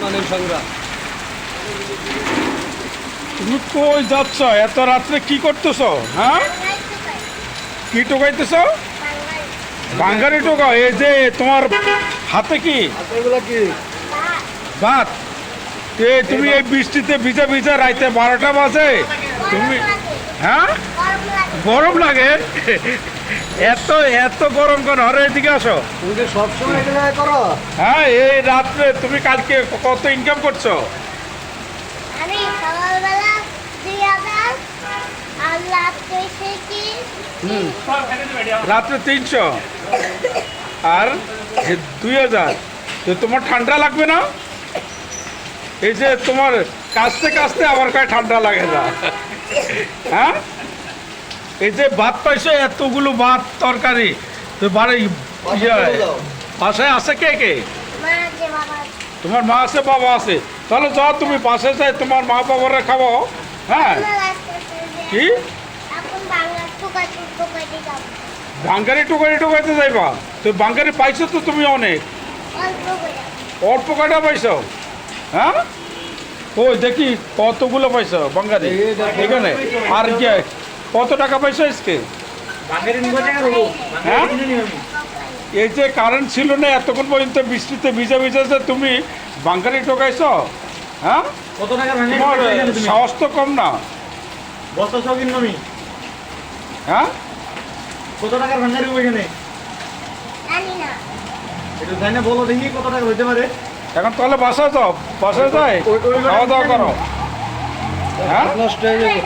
অনেক সংগ্রাম। তুমি কই যাচ্ছ এত রাত্রে, কি করতেছ? হ্যাঁ, কি টোকাইতেছ? বাঙ্গারি টোকা? এই যে তোমার হাতে কি? এগুলো কি? ভাত? তুমি এই বৃষ্টিতে ভিজা ভিজা রাইতে 12টা বাজে তুমি, হ্যাঁ গরম লাগে? এত এত গরম কেন? আরে এদিকে আসো। তুমি কি সবসময় এগুলো করো? হ্যাঁ, এই রাত্রে তুমি কালকে কত ইনকাম করছো? আমি সকালবেলা 2000 আর রাত্রে থেকে রাত্রে 300 আর 2000। তো তোমার ঠান্ডা লাগবে না? এই যে তোমার কাছতে কাছতে আমার কাছে ঠান্ডা লাগে না। হ্যাঁ, এই যে ভাত পাইছো, এতগুলো ভাত তরকারি, তো বাসায় আছে কে কে? মা যে বাবা তোমার মা আছে, বাবা আছে? তাহলে যাও তুমি বাসায় যাই তোমার মা বাবারা খাওয়াও। হ্যাঁ, কি এখন বাংলা টুকাইতে যাবো বাঙ্গারি টোকাইতে যাইবা? তো বাঙ্গারি পাইছো তো তুমি অনেক, অল্প করে। অল্প কয়টা পাইছো? হ্যাঁ, ওই দেখি কতগুলো পাইছো বাঙ্গারি এখানে। আর কি কত টাকা পাইছো আজকে? হ্যাঁ, এই যে কারেন্ট ছিল না এতক্ষণ পর্যন্ত বৃষ্টিতে ভিজা ভিজা যে তুমি বাঙ্গারি টোকাইছো? হ্যাঁ, কত টাকা তোমার সাহস তো কম না। বস্তা সহ কিনো আমি। হ্যাঁ, কত টাকার ভাঙারি ওইখানে জানি না একটু জানি না, বলো দেখি কত টাকা হইতে পারে। এখন তাহলে বাসায় যাও, বাসায় যাই খাওয়া দাওয়া করো। হ্যাঁ, নষ্ট হয়ে যাবে।